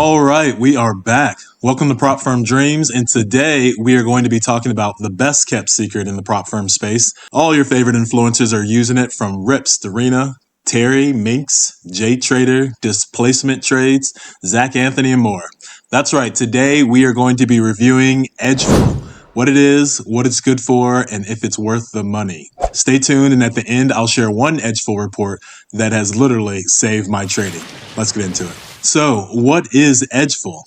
All right, we are back. Welcome to Prop Firm Dreams, and today we are going to be talking about the best kept secret in the prop firm space. All your favorite influencers are using it, from Rips, Darina, Terry, Minx, J Trader, Displacement Trades, Zach Anthony, and more. That's right, today we are going to be reviewing Edgeful. What it is, what it's good for, and if it's worth the money. Stay tuned, and at the end, I'll share one Edgeful report that has literally saved my trading. Let's get into it. So, what is Edgeful?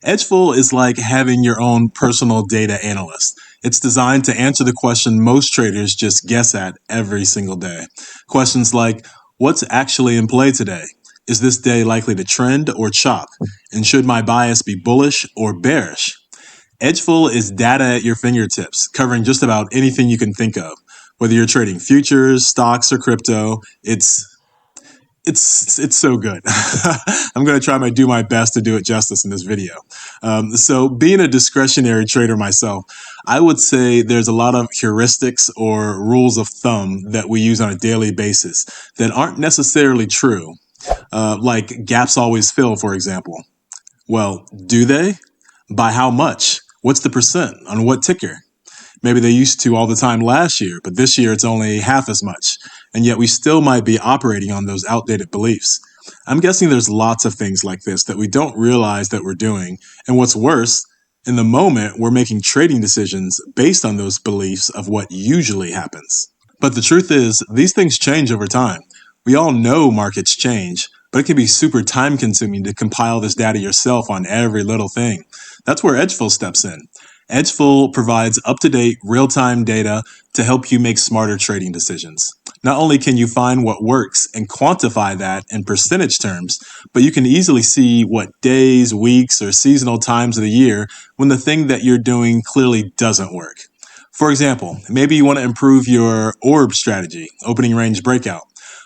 Edgeful is like having your own personal data analyst. It's designed to answer the question most traders just guess at every single day. Questions like, what's actually in play today? Is this day likely to trend or chop? And should my bias be bullish or bearish? Edgeful is data at your fingertips, covering just about anything you can think of. Whether you're trading futures, stocks, or crypto, it's so good. I'm going to try to do my best to do it justice in this video. So being a discretionary trader myself, I would say there's a lot of heuristics or rules of thumb that we use on a daily basis that aren't necessarily true. Like gaps always fill, for example. Well, do they? By how much? What's the percent? On what ticker? Maybe they used to all the time last year, but this year it's only half as much. And yet we still might be operating on those outdated beliefs. I'm guessing there's lots of things like this that we don't realize that we're doing. And what's worse, in the moment, we're making trading decisions based on those beliefs of what usually happens. But the truth is, these things change over time. We all know markets change, but it can be super time consuming to compile this data yourself on every little thing. That's where Edgeful steps in. Edgeful provides up-to-date, real-time data to help you make smarter trading decisions. Not only can you find what works and quantify that in percentage terms, but you can easily see what days, weeks, or seasonal times of the year when the thing that you're doing clearly doesn't work. For example, maybe you want to improve your orb strategy, opening range breakout.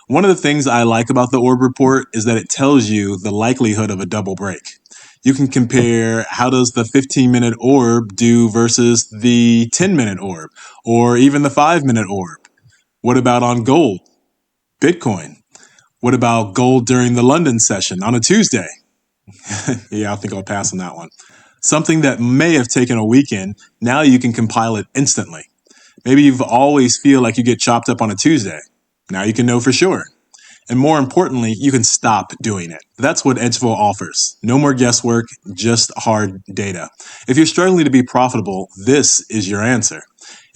One of the things I like about the orb report is that it tells you the likelihood of a double break. You can compare how does the 15-minute orb do versus the 10-minute orb, or even the 5-minute orb. What about on gold? Bitcoin? What about gold during the London session on a Tuesday? Yeah, I think I'll pass on that one. Something that may have taken a weekend, now you can compile it instantly. Maybe you've always feel like you get chopped up on a Tuesday. Now you can know for sure. And more importantly, you can stop doing it. That's what Edgeful offers. No more guesswork, just hard data. If you're struggling to be profitable, this is your answer.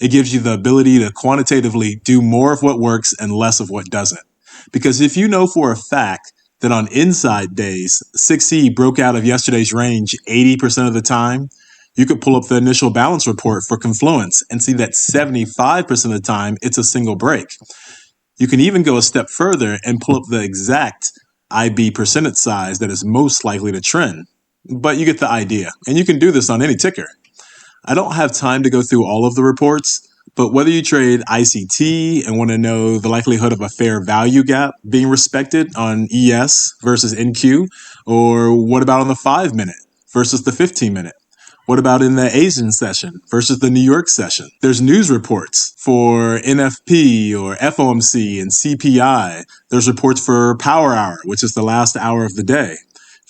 It gives you the ability to quantitatively do more of what works and less of what doesn't. Because if you know for a fact that on inside days, 6E broke out of yesterday's range 80% of the time, you could pull up the initial balance report for Confluence and see that 75% of the time it's a single break. You can even go a step further and pull up the exact IB percentage size that is most likely to trend. But you get the idea, and you can do this on any ticker. I don't have time to go through all of the reports, but whether you trade ICT and want to know the likelihood of a fair value gap being respected on ES versus NQ, or what about on the 5-minute versus the 15-minute? What about in the Asian session versus the New York session? There's news reports for NFP or FOMC and CPI. There's reports for Power Hour, which is the last hour of the day.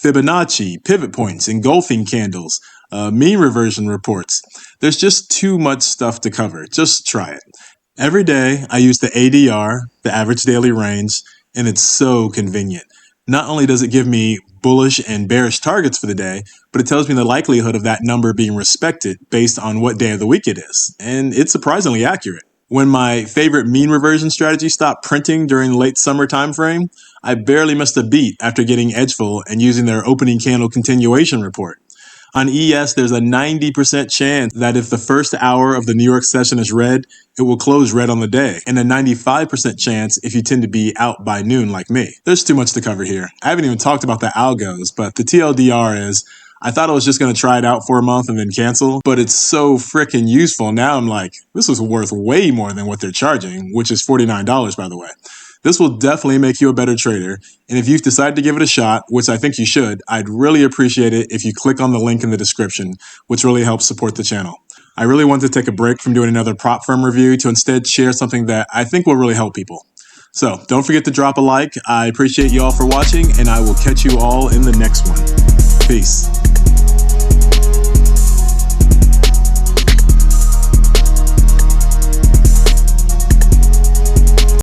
Fibonacci, pivot points, engulfing candles, mean reversion reports. There's just too much stuff to cover. Just try it. Every day I use the ADR, the average daily range, and it's so convenient. Not only does it give me bullish and bearish targets for the day, but it tells me the likelihood of that number being respected based on what day of the week it is. And it's surprisingly accurate. When my favorite mean reversion strategy stopped printing during the late summer time frame, I barely missed a beat after getting Edgeful and using their opening candle continuation report. On ES, there's a 90% chance that if the first hour of the New York session is red, it will close red on the day, and a 95% chance if you tend to be out by noon like me. There's too much to cover here. I haven't even talked about the algos, but the TLDR is, I thought I was just going to try it out for a month and then cancel, but it's so freaking useful. Now I'm like, this is worth way more than what they're charging, which is $49, by the way. This will definitely make you a better trader, and if you've decided to give it a shot, which I think you should, I'd really appreciate it if you click on the link in the description, which really helps support the channel. I really want to take a break from doing another prop firm review to instead share something that I think will really help people. So don't forget to drop a like. I appreciate you all for watching, and I will catch you all in the next one. Peace.